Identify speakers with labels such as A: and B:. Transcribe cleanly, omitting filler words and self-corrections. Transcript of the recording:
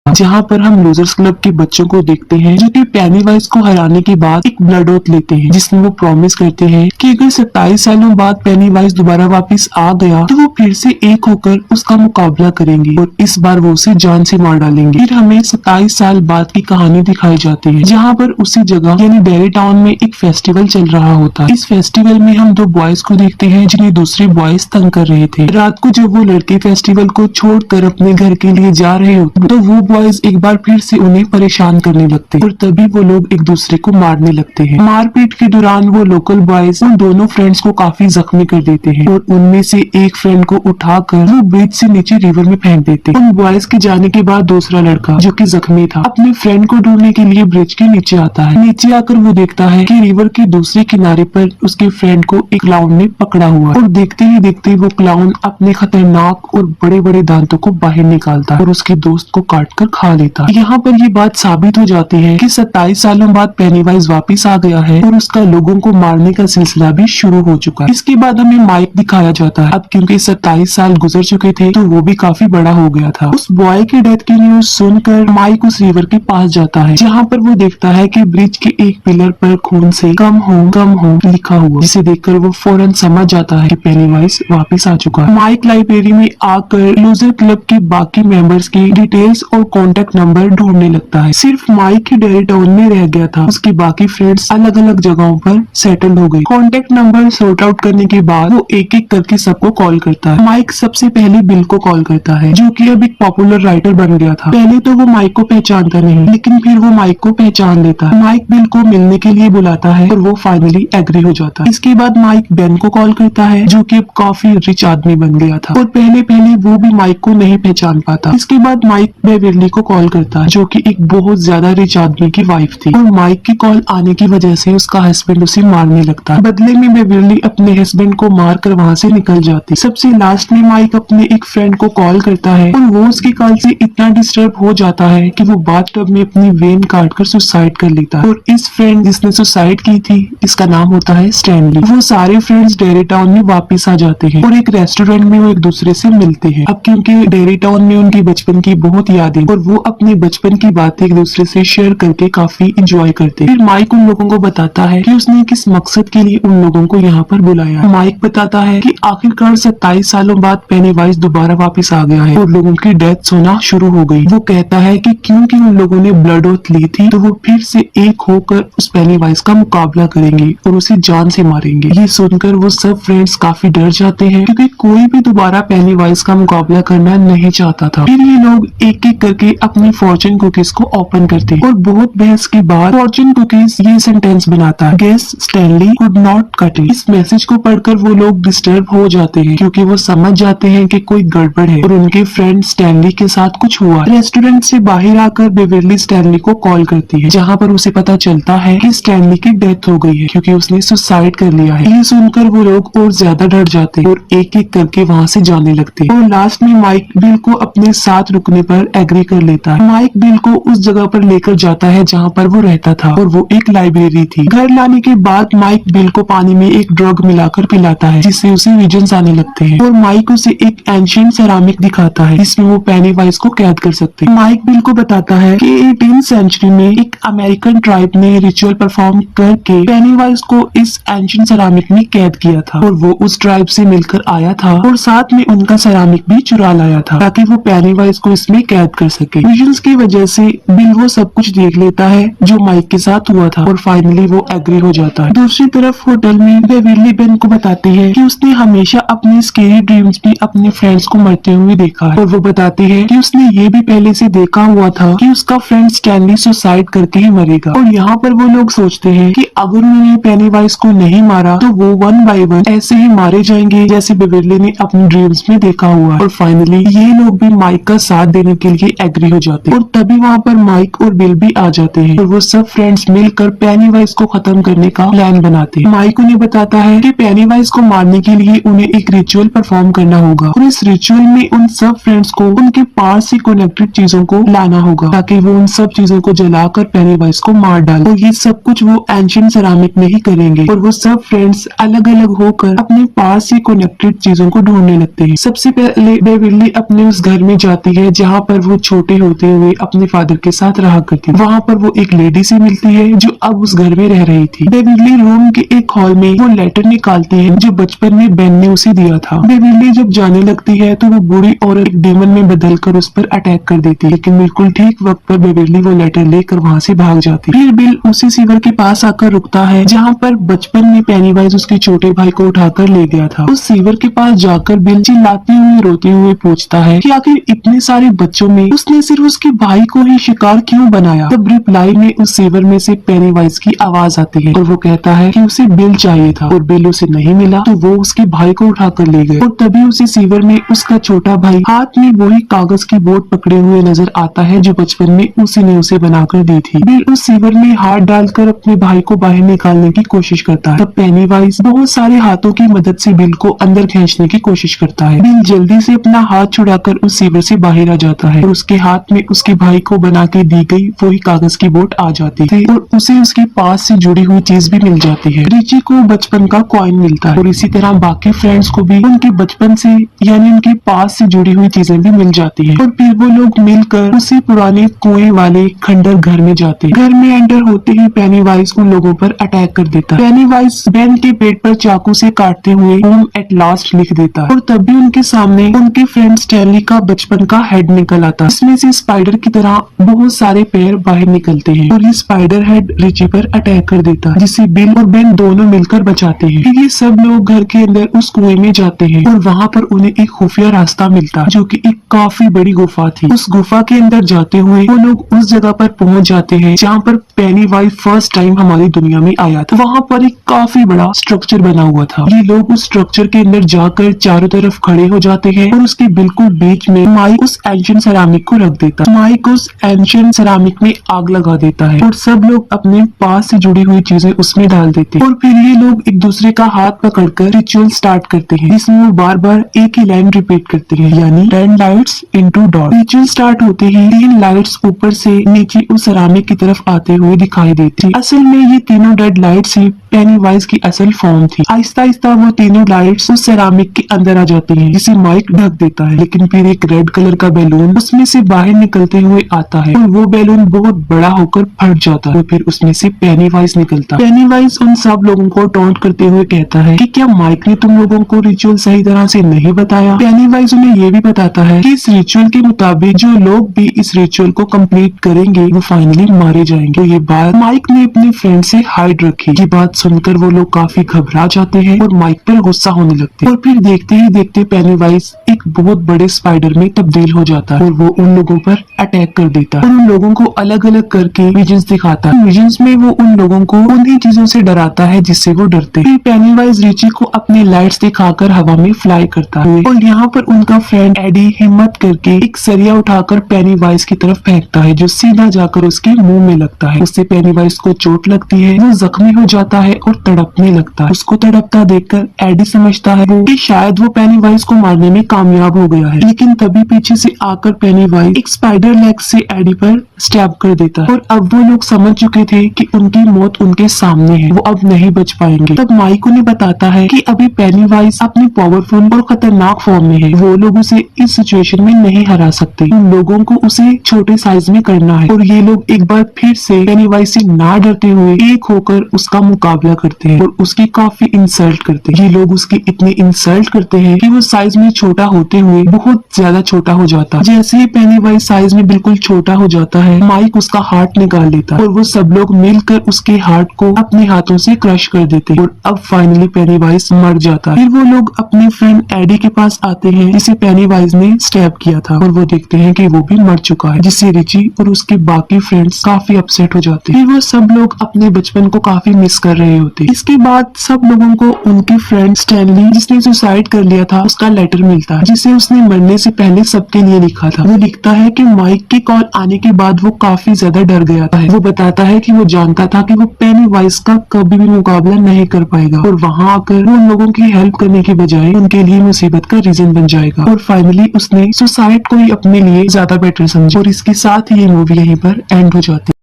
A: था, जहाँ पर हम लूजर्स क्लब के बच्चों को देखते हैं जो कि पेनीवाइज को हराने के बाद एक ब्लड ओथ लेते हैं, जिसमें वो प्रॉमिस करते हैं कि अगर 27 सालों बाद पेनीवाइज दोबारा वापस आ गया तो वो फिर से एक होकर उसका मुकाबला करेंगे और इस बार वो उसे जान से मार डालेंगे। फिर हमें 27 साल बाद की कहानी दिखाई जाती है, जहाँ पर उसी जगह यानी डेरी टाउन में एक फेस्टिवल चल रहा होता है। इस फेस्टिवल में हम दो बॉयज को देखते हैं जिन्हें दूसरे बॉयज तंग कर रहे थे। रात को जब वो लड़के फेस्टिवल को छोड़कर अपने घर के लिए जा रहे होते तो वो बॉयज एक बार फिर से उन्हें परेशान करने लगते और तभी वो लोग एक दूसरे को मारने लगते हैं। मारपीट के दौरान वो लोकल बॉयज उन दोनों फ्रेंड्स को काफी जख्मी कर देते हैं और उनमें से एक फ्रेंड को उठाकर वो ब्रिज से नीचे रिवर में फेंक देते हैं। उन बॉयज के जाने के बाद दूसरा लड़का जो कि जख्मी था अपने फ्रेंड को ढूंढने के लिए ब्रिज के नीचे आता है। नीचे आकर वो देखता है कि रिवर के दूसरे किनारे पर उसके फ्रेंड को एक क्लाउन ने पकड़ा हुआ और देखते ही देखते वो क्लाउन अपने खतरनाक और बड़े बड़े दांतों को बाहर निकालता है और उसके दोस्त को काट कर खा लेता है। यहाँ पर ये बात साबित हो जाती है कि 27 सालों बाद पेनीवाइज वापिस आ गया है और उसका लोगों को मारने का सिलसिला भी शुरू हो चुका है। इसके बाद हमें माइक दिखाया जाता है। अब क्योंकि 27 साल गुजर चुके थे तो वो भी काफी बड़ा हो गया था। उस बॉय की डेथ की न्यूज सुनकर माइक उस रिवर के पास जाता है, जहाँ पर वो देखता है कि ब्रिज के एक पिलर पर खून से कम हो लिखा हुआ, जिसे देखकर वो फौरन समझ जाता है कि पेनीवाइज वापस आ चुका है। माइक लाइब्रेरी में आकर लूजर क्लब के बाकी मेंबर्स की डिटेल्स और कॉन्टेक्ट नंबर ढूंढने लगता है। सिर्फ माइक ही डेरी टाउन में रह गया था, उसके बाकी फ्रेंड्स अलग अलग जगहों पर सेटल हो गए। कॉन्टेक्ट नंबर सॉर्ट आउट करने के बाद वो एक एक करके सबको कॉल करता है। माइक सबसे पहले बिल को कॉल करता है, जो कि अब एक पॉपुलर राइटर बन गया था। पहले तो वो माइक को पहचानता नहीं, लेकिन फिर वो माइक को पहचान लेता है। माइक बिल को मिलने के लिए बुलाता है और वो फाइनली एग्री हो जाता है। इसके बाद माइक बेन को कॉल करता है, जो कि अब काफी रिच आदमी बन गया था और पहले वो भी माइक को नहीं पहचान पाता। इसके बाद माइक बेवर्ली को कॉल करता है, जो कि एक बहुत ज्यादा रिच आदमी की वाइफ थी और माइक की कॉल आने की वजह से उसका हस्बैंड उसे मारने लगता है। बदले में बेवर्ली अपने हस्बैंड को मार कर वहाँ से निकल जाती। सबसे लास्ट में माइक अपने एक फ्रेंड को कॉल करता है और वो उसकी कॉल से इतना डिस्टर्ब हो जाता है कि वो बाथटब में अपनी वेन काट कर सुसाइड कर लेता है। और इस फ्रेंड जिसने सुसाइड की थी, इसका नाम होता है स्टैनली। वो सारे फ्रेंड्स डेरी टाउन में वापस आ जाते हैं और एक रेस्टोरेंट में वो एक दूसरे से मिलते हैं। अब क्योंकि डेरी टाउन में उनकी बचपन की बहुत यादें और वो अपने बचपन की बातें एक दूसरे से शेयर करके काफी इंजॉय करते हैं। फिर माइक उन लोगों को बताता है कि उसने किस मकसद के लिए उन लोगों को यहाँ पर बुलाया। माइक बताता है कि आखिरकार 27 सालों बाद पेनीवाइज दोबारा वापस आ गया है और लोगों की डेथ होना शुरू हो गई। वो कहता है कि क्योंकि उन लोगों ने ब्लड ओथ ली थी तो वो फिर से एक होकर उस पेनीवाइज का मुकाबला करेंगे और उसे जान से मारेंगे। ये सुनकर वो सब फ्रेंड्स काफी डर जाते हैं, क्योंकि कोई भी दोबारा पेनीवाइज का मुकाबला करना नहीं चाहता था। फिर ये लोग एक एक करके अपनी फॉर्चून कुकीज को ओपन करते हैं और बहुत बहस के बाद फॉर्चून कुकीज ये सेंटेंस बनाता है, guess Stanley could not cut it. इस मैसेज को पढ़कर वो लोग डिस्टर्ब हो जाते हैं, क्योंकि वो समझ जाते हैं कि कोई गड़बड़ है और उनके फ्रेंड स्टैनली के साथ कुछ हुआ। रेस्टोरेंट से बाहर आकर बेवर्ली स्टैनली को कॉल करती है, जहाँ पर उसे पता चलता है कि स्टैनली की डेथ हो गई है, क्योंकि उसने सुसाइड कर लिया है। ये सुनकर वो लोग और ज्यादा डर जाते हैं और एक एक करके वहाँ से जाने लगते हैं। और लास्ट में माइक बिल को अपने साथ रुकने पर एग्री कर लेता है। माइक बिल को उस जगह पर लेकर जाता है जहाँ पर वो रहता था और वो एक लाइब्रेरी थी। घर लाने के बाद माइक बिल को पानी में एक ड्रग मिलाकर पिलाता है, जिससे उसे विजन्स आने लगते हैं और माइक उसे एक एंशिएंट सेरामिक दिखाता है, जिसमें वो पेनीवाइज को कैद कर सकते हैं। माइक बिल को बताता है कि 18th सेंचुरी में एक अमेरिकन ट्राइब ने रिचुअल परफॉर्म करके पेनीवाइज को इस एंशिएंट सेरामिक में कैद किया था और वो उस ट्राइब से मिलकर आया था और साथ में उनका सेरामिक भी चुरा लाया था, ताकि वो पेनीवाइज को इसमें कैद कर सके। विजन्स की वजह से बिल वो सब कुछ देख लेता है जो माइक के साथ हुआ था और फाइनली वो एग्री हो जाता है। दूसरी तरफ होटल में बेवर्ली बेन को बताती है कि उसने हमेशा अपने स्केरी ड्रीम्स में अपने फ्रेंड्स को मरते हुए देखा है और वो बताती है कि उसने ये भी पहले से देखा हुआ था कि उसका फ्रेंड स्टैनली सुसाइड करके ही मरेगा। और यहाँ पर वो लोग सोचते हैं कि अगर उन्होंने पेनीवाइज को नहीं मारा तो वो 1 by 1 ऐसे ही मारे जाएंगे जैसे बेवर्ली ने अपने ड्रीम्स में देखा हुआ है। और फाइनली ये लोग भी माइक का साथ देने के लिए एग्री हो जाते हैं और तभी वहाँ पर माइक और बिल भी आ जाते हैं और वो सब फ्रेंड्स मिलकर पेनीवाइज को खत्म करने का प्लान बनाते हैं। माइक उन्हें बताता है कि पेनीवाइज को मारने के लिए उन्हें एक रिचुअल परफॉर्म करना होगा और इस रिचुअल में उन सब फ्रेंड्स को उनके पास से कनेक्टेड चीजों को लाना होगा, ताकि वो उन सब चीजों को जलाकर पेनीवाइज को मार डाले। और ये सब कुछ वो एंशिएंट सेरामिक में ही करेंगे और वो सब फ्रेंड्स अलग अलग होकर अपने पास से कनेक्टेड चीजों को ढूंढने लगते हैं। सबसे पहले बेवर्ली अपने उस घर में जाती है जहाँ पर वो छोटे होते हुए अपने फादर के साथ रहा करती। वहाँ पर वो एक लेडी से मिलती है जो अब उस घर में रह रही थी। बेविली रूम के एक हॉल में वो लेटर निकालती है जो बचपन में बेन ने उसे दिया था। बेविली जब जाने लगती है तो वो बूढ़ी औरत एक डेमन में बदलकर उस पर अटैक कर देती है, लेकिन बिल्कुल ठीक वक्त पर बेविली वो लेटर लेकर वहाँ से भाग जाती। फिर बिल उसी सीवर के पास आकर रुकता है जहाँ पर बचपन में पेनीवाइज उसके छोटे भाई को उठाकर ले गया था। उस सीवर के पास जाकर बिल चिल्लाते हुए रोते हुए पूछता है कि आखिर इतने सारे बच्चों में उसने सिर्फ उसके भाई को ही शिकार क्यों बनाया। तब रिप्लाई में उस सीवर में से पेनीवाइज की आवाज आती है और वो कहता है कि उसे बिल चाहिए था और बिल उसे नहीं मिला तो वो उसके भाई को उठाकर ले गए। और तभी उसी सीवर में उसका छोटा भाई हाथ में वही कागज की बोट पकड़े हुए नजर आता है जो बचपन में उसी ने उसे बनाकर दी थी। बिल उस सीवर में हाथ डालकर अपने भाई को बाहर निकालने की कोशिश करता है। तब पेनीवाइज बहुत सारे हाथों की मदद से बिल को अंदर खींचने की कोशिश करता है। बिल जल्दी से अपना हाथ छुड़ाकर उस सीवर से बाहर आ जाता है और उसके हाथ में उसके भाई को बना के दी गई वही कागज की बोट आ जाती है और उसे उसके पास से जुड़ी हुई चीज भी मिल जाती है। रिची को बचपन का कॉइन मिलता है और इसी तरह बाकी फ्रेंड्स को भी उनके बचपन से यानी उनके पास से जुड़ी हुई चीजें भी मिल जाती है। और फिर वो लोग मिलकर उसी पुराने कुएं वाले खंडर घर में जाते हैं। घर में एंटर होते ही पेनीवाइज उन लोगों पर अटैक कर देता है। पेनीवाइज बेन के पेट पर चाकू से काटते हुए होम एट लास्ट लिख देता है और तभी उनके सामने उनके फ्रेंड स्टैनली का बचपन का हेड निकल आता है। इसमें से स्पाइडर की तरह बहुत सारे पैर बाहर निकलते हैं और ये स्पाइडर हेड रिची पर अटैक कर देता है जिसे बिल और बेन दोनों मिलकर बचाते हैं। फिर ये सब लोग घर के अंदर उस कुएं में जाते हैं और वहाँ पर उन्हें एक खुफिया रास्ता मिलता है जो कि एक काफी बड़ी गुफा थी। उस गुफा के अंदर जाते हुए वो लोग उस जगह पर पहुँच जाते हैं जहाँ पर पेनीवाइज फर्स्ट टाइम हमारी दुनिया में आया था। वहाँ पर एक काफी बड़ा स्ट्रक्चर बना हुआ था। ये लोग उस स्ट्रक्चर के अंदर जाकर चारों तरफ खड़े हो जाते हैं और उसके बिल्कुल बीच में माइक उस एंशिएंट सेरामिक को रख देता है। माइक उस एंशिएंट सेरामिक में आग लगा देता है और सब लोग अपने पास से जुड़ी हुई चीजें उसमें डाल देते हैं और फिर ये लोग एक दूसरे का हाथ पकड़कर रिचुअल स्टार्ट करते हैं जिसमें वो बार बार एक ही लाइन रिपीट करते हैं यानी 10 lights into dot. Ritual start होते ही 3 लाइट्स ऊपर से नीचे उस सेरामिक की तरफ आते हुए दिखाई देती। असल में ये तीनों डेड लाइट्स ही पेनीवाइज की असल फॉर्म थी। आहिस्ता आहिस्ता वो तीनों लाइट्स उस सेरामिक के अंदर आ जाती हैं जिसे माइक ढक देता है, लेकिन फिर एक रेड कलर का बैलून उसमें से बाहर निकलते हुए आता है और वो बैलून बहुत बड़ा होकर फट जाता है। फिर उसमें से पेनीवाइज निकलता है। पेनीवाइज उन सब लोगों को टॉन्ट करते हुए कहता है कि क्या माइक ने तुम लोगों को रिचुअल सही तरह से नहीं बताया। पेनीवाइज उन्हें ये भी बताता है कि इस रिचुअल के मुताबिक जो लोग भी इस रिचुअल को कंप्लीट करेंगे वो फाइनली मारे जाएंगे। तो ये बात माइक ने अपने फ्रेंड से हाइड रखी। ये बात सुनकर वो लोग काफी घबरा जाते हैं और माइक पर गुस्सा होने लगते हैं और फिर देखते ही देखते पेनीवाइज एक बहुत बड़े स्पाइडर में तब्दील हो जाता है और वो उन लोगों पर अटैक कर देता है और उन लोगों को अलग अलग करके विजन्स दिखाता है। विजन्स में वो उन लोगों को उन्हीं चीजों से डराता है जिससे वो डरते हैं। फिर पेनीवाइज रिची को अपने लाइट्स दिखाकर हवा में फ्लाई करता है और यहाँ पर उनका फ्रेंड एडी हिम्मत करके एक सरिया उठाकर पेनीवाइज की तरफ फेंकता है जो सीधा जाकर उसके मुंह में लगता है। उससे पेनीवाइज को चोट लगती है, वो जख्मी हो जाता है और तड़पने लगता है। उसको तड़पता देखकर एडी समझता है कि शायद वो पेनीवाइज को मारने में कामयाब हो गया है, लेकिन तभी पीछे से आकर पेनीवाइज एक स्पाइडर लेग से एडी पर स्टैब कर देता है और अब वो लोग समझ चुके थे कि उनकी मौत उनके सामने है, वो अब नहीं बच पाएंगे। तब माइक उन्हें बताता है कि अभी पेनीवाइज अपनी पावरफुल और खतरनाक फॉर्म में है, वो लोग उसे इस सिचुएशन में नहीं हरा सकते। उन लोगों को उसे छोटे साइज में करना है और ये लोग एक बार फिर से पेनीवाइज से ना डरते हुए एक होकर उसका मुकाबला करते हैं और उसकी काफी इंसल्ट करते हैं। ये लोग उसकी इतनी इंसल्ट करते हैं कि वो साइज में छोटा होते हुए बहुत ज्यादा छोटा हो जाता है। जैसे ही पेनीवाइज साइज में बिल्कुल छोटा हो जाता है, माइक उसका हार्ट निकाल लेता है और वो सब लोग मिलकर उसके हार्ट को अपने हाथों से क्रश कर देते हैं और अब फाइनली पेनीवाइज मर जाता है। फिर वो लोग अपने फ्रेंड एडी के पास आते हैं जिसे पेनीवाइज ने स्टैब किया था और वो देखते हैं कि वो भी मर चुका है, जिससे रिची और उसके बाकी फ्रेंड्स काफी अपसेट हो जाते हैं। फिर वो सब लोग अपने बचपन को काफी मिस कर रहे होते। इसके बाद सब लोगों को उनके फ्रेंड स्टैनली जिसने सुसाइड कर लिया था उसका लेटर मिलता है जिसे उसने मरने से पहले सबके लिए लिखा था। वो लिखता है कि माइक की कॉल आने के बाद वो काफी ज्यादा डर गया था। वो बताता है कि वो जानता था कि वो पेनीवाइज का कभी भी मुकाबला नहीं कर पाएगा और वहाँ आकर वो उन लोगों की हेल्प करने के बजाय उनके लिए मुसीबत का रीजन बन जाएगा और फाइनली उसने सुसाइड को ही अपने लिए ज्यादा बेटर समझा और इसके साथ ही ये मूवी यहीं पर एंड हो जाती है।